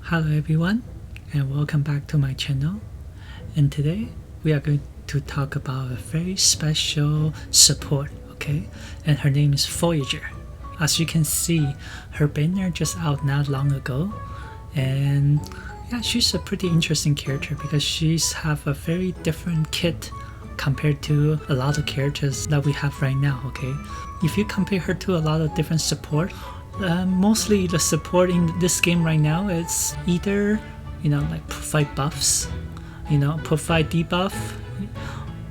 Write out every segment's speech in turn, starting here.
Hello everyone, and welcome back to my channel. And today we are going to talk about a very special support, okay? And her name is Voyager. As you can see, her banner just out not long ago, and yeah, she's a pretty interesting character because she's have a very different kit compared to a lot of characters that we have right now, okay? If you compare her to a lot of different support, mostly the support in this game right now is either, like provide buffs, provide debuff,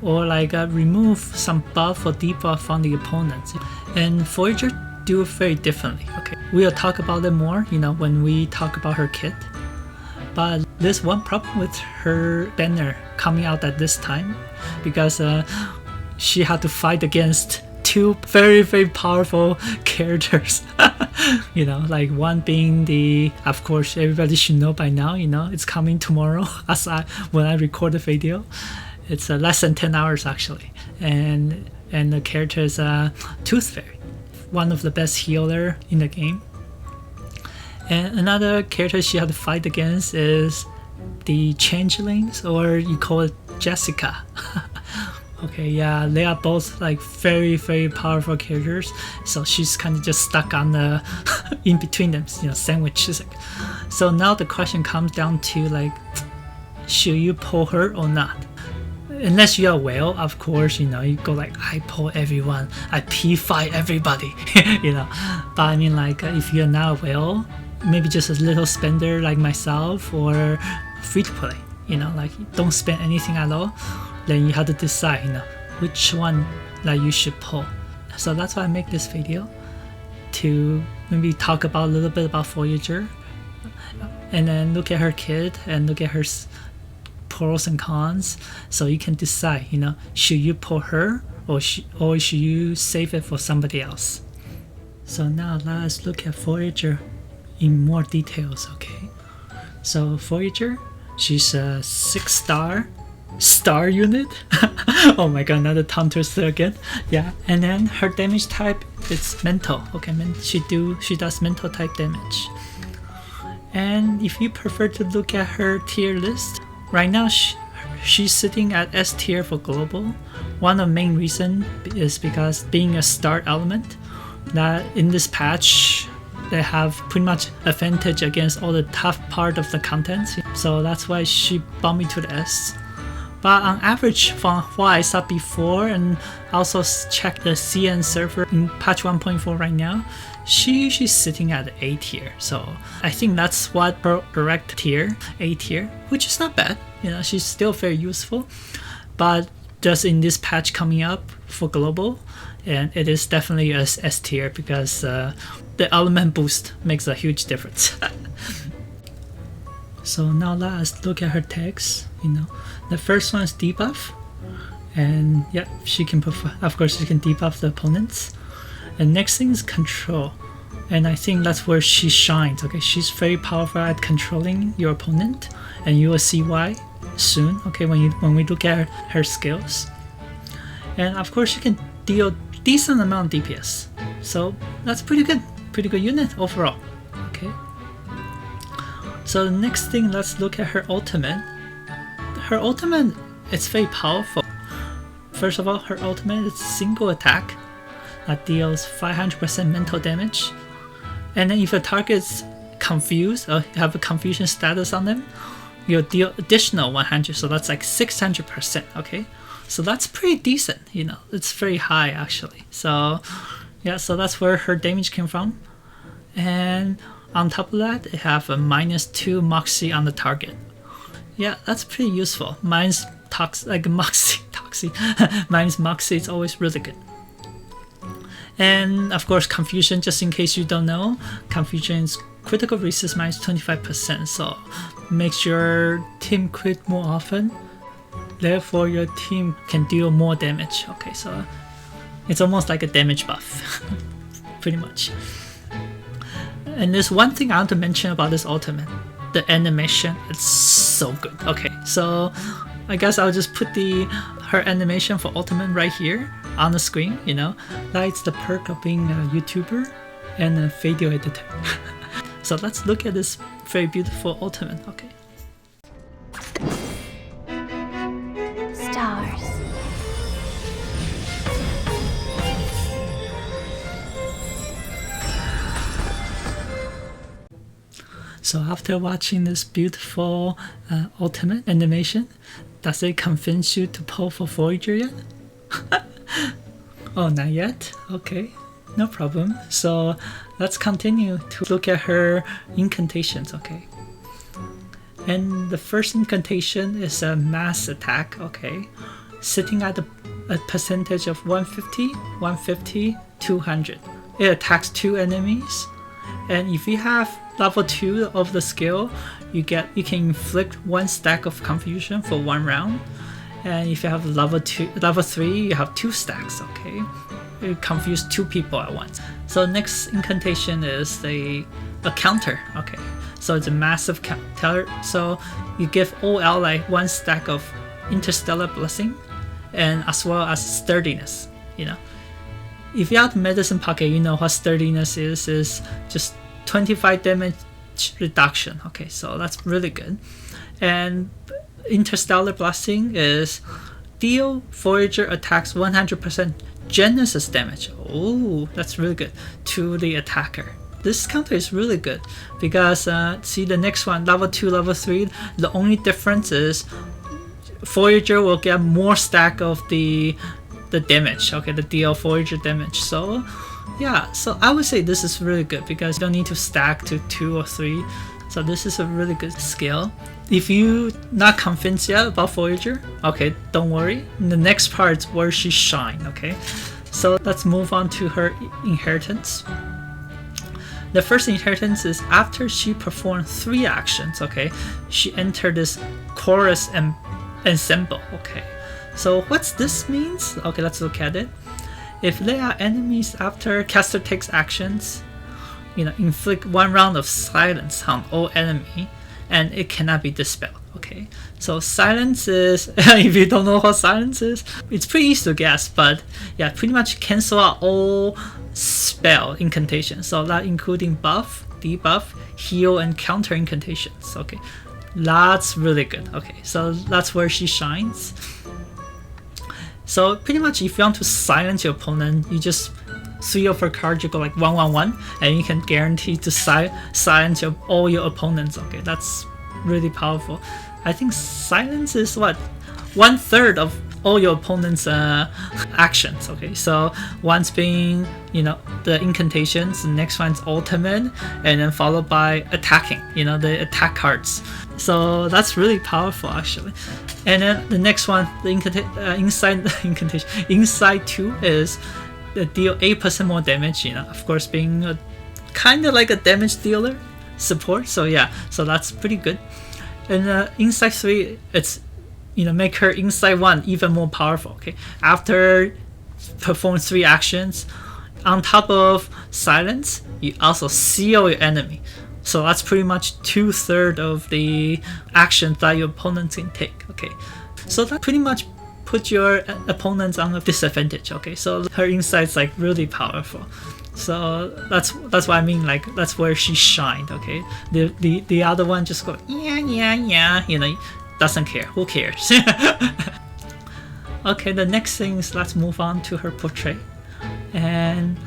or like remove some buff or debuff from the opponents. And Voyager do it very differently, okay? We'll talk about it more, when we talk about her kit. But there's one problem with her banner coming out at this time, because she had to fight against two very, very powerful characters. Like one being the, of course, everybody should know by now, it's coming tomorrow when I record the video. It's less than 10 hours actually. And the character is Tooth Fairy, one of the best healer in the game. And another character she had to fight against is the Changelings, or you call it Jessica. Okay, yeah, they are both like very, very powerful characters, so she's kind of just stuck on the in between them, sandwiches. So now the question comes down to like, should you pull her or not? Unless you are whale, of course, you go like, I pull everyone, I P5 everybody, But I mean, like, if you're not a whale, maybe just a little spender like myself, or free to play, like don't spend anything at all, then you have to decide, which one that you should pull. So that's why I make this video, to maybe talk about a little bit about Voyager, and then look at her kit and look at her pros and cons, so you can decide, should you pull her or should you save it for somebody else. So now let us look at Voyager in more details, okay? So Voyager, she's a 6-star star unit. Oh my god, another tongue twister again. Yeah, and then her damage type is mental. Okay, she does mental type damage. And if you prefer to look at her tier list, right now she's sitting at S tier for global. One of the main reasons is because being a star element, that in this patch they have pretty much advantage against all the tough part of the contents. So that's why she bumped me to the S. But on average, from what I saw before, and also check the CN server in patch 1.4 right now, she's sitting at A tier. So I think that's what her correct tier, A tier, which is not bad. She's still very useful. But just in this patch coming up for global, and it is definitely a S tier, because the element boost makes a huge difference. So now let us look at her tags. The first one is debuff, and yeah, she can debuff the opponents. And next thing is control, and I think that's where she shines. Okay, she's very powerful at controlling your opponent, and you will see why soon. Okay, when we look at her skills, and of course she can deal decent amount of DPS. So that's pretty good unit overall. Okay. So the next thing, let's look at her ultimate. Her ultimate is very powerful. First of all, her ultimate is single attack that deals 500% mental damage. And then if a target is confused or have a confusion status on them, you'll deal additional 100, so that's like 600%, okay? So that's pretty decent, it's very high actually. So yeah, so that's where her damage came from. And on top of that, they have a -2 Moxie on the target. Yeah, that's pretty useful. Mine's Moxie. Mine's Moxie is always really good. And of course, confusion, just in case you don't know, confusion's critical resist -25%, so makes your team crit more often. Therefore, your team can deal more damage. Okay, so it's almost like a damage buff, pretty much. And there's one thing I want to mention about this ultimate. The animation, it's so good. Okay, so I guess I'll just put her animation for ultimate right here on the screen. That's the perk of being a YouTuber and a video editor. So let's look at this very beautiful ultimate. Okay. Stars. So after watching this beautiful ultimate animation, does it convince you to pull for Voyager yet? Oh, not yet? Okay, no problem. So let's continue to look at her incantations, okay? And the first incantation is a mass attack, okay? Sitting at a percentage of 150, 150, 200. It attacks 2 enemies. And if you have level 2 of the skill, you can inflict 1 stack of confusion for 1 round. And if you have level 3, you have 2 stacks, okay? You confuse 2 people at once. So next incantation is a counter, okay? So it's a massive counter. So you give all ally 1 stack of interstellar blessing, and as well as sturdiness, you know. If you have medicine pocket, you know what sturdiness is just 25 damage reduction. Okay, so that's really good. And interstellar blessing is deal Voyager attacks 100% Genesis damage. Oh, that's really good to the attacker. This counter is really good because see the next one, level 2, level 3. The only difference is Voyager will get more stack of the damage, okay, the deal Voyager damage. So yeah, so I would say this is really good because you don't need to stack to 2 or 3. So this is a really good skill. If you not convinced yet about Voyager, okay, don't worry. The next part is where she shine, okay? So let's move on to her inheritance. The first inheritance is after she performed 3 actions, okay, she entered this chorus and ensemble, okay. So what's this means? Okay, let's look at it. If they are enemies after caster takes actions, you know, inflict 1 round of silence on all enemy, and it cannot be dispelled. Okay, so silence is if you don't know what silence is, it's pretty easy to guess, but yeah, pretty much cancel out all spell incantations. So that including buff, debuff, heal, and counter incantations. Okay, that's really good. Okay, so that's where she shines. So pretty much if you want to silence your opponent, you just 3 of her cards, you go like 1/1/1, and you can guarantee to silence all your opponents. Okay, that's really powerful. I think silence is what 1/3 of all your opponent's actions. Okay, so one's being, you know, the incantations, the next one's ultimate, and then followed by attacking, you know, the attack cards. So that's really powerful actually. And then the next one, the inside 2 is deal 8% more damage, you know, of course being kind of like a damage dealer support. So yeah, so that's pretty good. And inside 3, it's, you know, make her inside 1 even more powerful. Okay, after perform 3 actions, on top of silence, you also seal your enemy. So that's pretty much 2/3 of the actions that your opponents can take. Okay, so that pretty much put your opponents on a disadvantage. Okay, so her insight's like really powerful. So that's what I mean, like that's where she shined. Okay, the other one just go yeah, you know, doesn't care, who cares. Okay, the next thing is let's move on to her portrait. And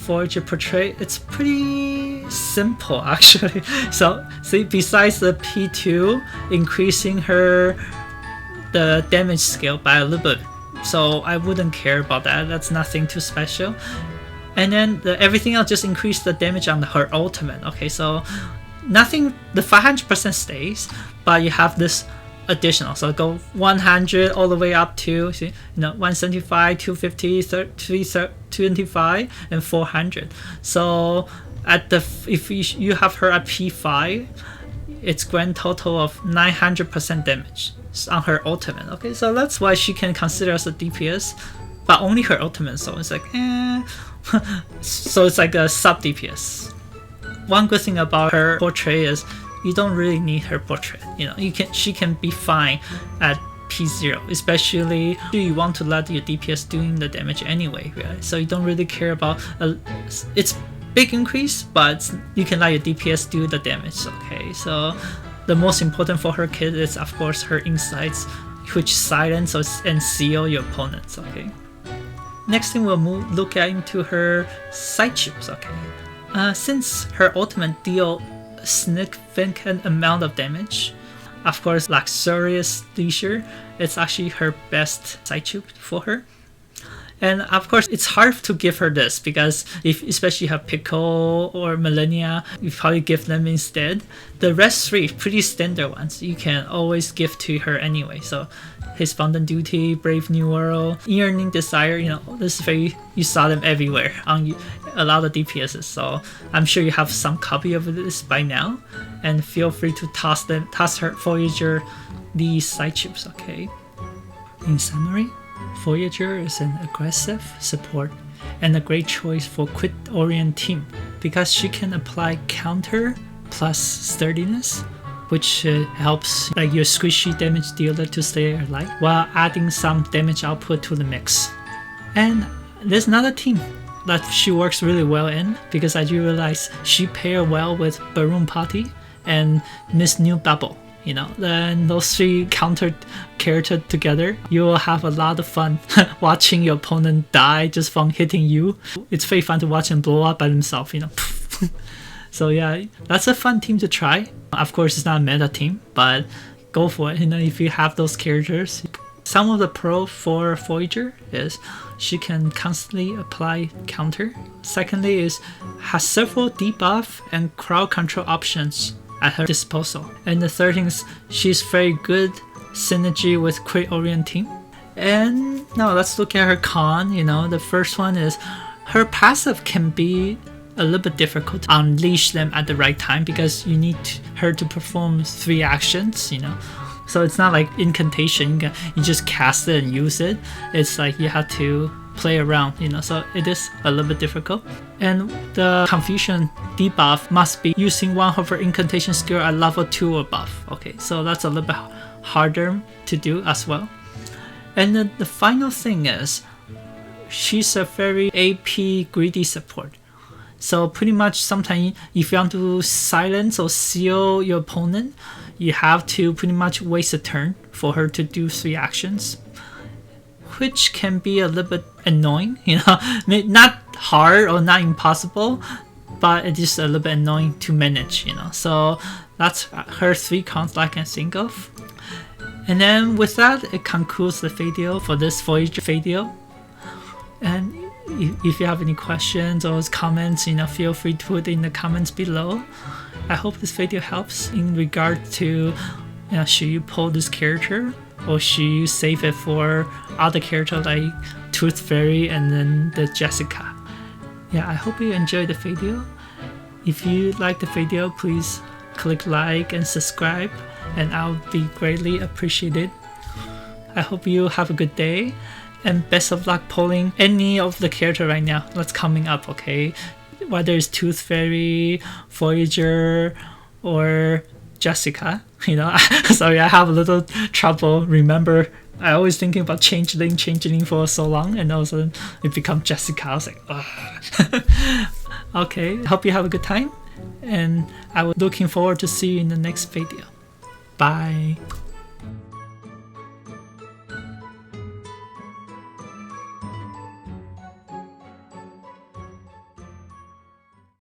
Voyager portrait, it's pretty simple actually. So see, besides the P2 increasing the damage scale by a little bit, so I wouldn't care about that. That's nothing too special. And then everything else just increase the damage on her ultimate. Okay, so nothing, the 500% stays, but you have this additional. So go 100 all the way up to, see, you know, 175, 250, 325, and 400. So if you have her at P5, it's grand total of 900% damage on her ultimate. Okay, so that's why she can consider as a DPS, but only her ultimate. So it's like so it's like a sub DPS. One good thing about her portrait is you don't really need her portrait. You know, she can be fine at P0, especially if you want to let your DPS doing the damage anyway, right? So you don't really care about it's big increase, but you can let your DPS do the damage. Okay, so the most important for her kit is of course her insights, which silence and seal your opponents. Okay. Next thing we'll look at into her side tubes. Okay. Since her ultimate deal significant amount of damage, of course, luxurious leisure, it's actually her best side tube for her. And of course, it's hard to give her this because if especially you have Pickle or Millennia, you probably give them instead. The rest three, pretty standard ones, you can always give to her anyway. So his Fountain Duty, Brave New World, Yearning Desire, this is very, you saw them everywhere on a lot of DPSs. So I'm sure you have some copy of this by now, and feel free to toss her Voyager these side tubes. Okay. In summary, Voyager is an aggressive support and a great choice for quick orient team because she can apply counter plus sturdiness, which helps like your squishy damage dealer to stay alive while adding some damage output to the mix. And there's another team that she works really well in because I do realize she pairs well with Baroon Party and Miss New Bubble. Then those three counter characters together, you will have a lot of fun watching your opponent die just from hitting you. It's very fun to watch them blow up by themselves, So yeah, that's a fun team to try. Of course, it's not a meta team, but go for it. If you have those characters. Some of the pro for Voyager is she can constantly apply counter. Secondly is has several debuff and crowd control options at her disposal. And the third thing is she's very good synergy with quick orient team. And now let's look at her con. The first one is her passive can be a little bit difficult to unleash them at the right time because you need her to perform 3 actions. So it's not like Incantation, you just cast it and use it. It's like you have to play around, so it is a little bit difficult. And the Confusion debuff must be using one of her Incantation skill at level 2 or above. Okay, so that's a little bit harder to do as well. And then the final thing is she's a very AP greedy support. So pretty much sometimes if you want to silence or seal your opponent, you have to pretty much waste a turn for her to do 3 actions, which can be a little bit annoying, not hard or not impossible, but it is a little bit annoying to manage, So that's her 3 cons I can think of. And then with that, it concludes the video for this Voyager video. And if you have any questions or comments, feel free to put in the comments below. I hope this video helps in regard to, should you pull this character or should you save it for other characters like Tooth Fairy and then the Jessica. Yeah, I hope you enjoyed the video. If you like the video, please click like and subscribe, and I'll be greatly appreciated. I hope you have a good day. And best of luck pulling any of the character right now that's coming up, okay? Whether it's Tooth Fairy, Voyager, or Jessica, Sorry, I have a little trouble. Remember, I always thinking about changeling for so long, and all of a sudden it becomes Jessica. I was like, ugh. Okay, hope you have a good time, and I was looking forward to see you in the next video. Bye.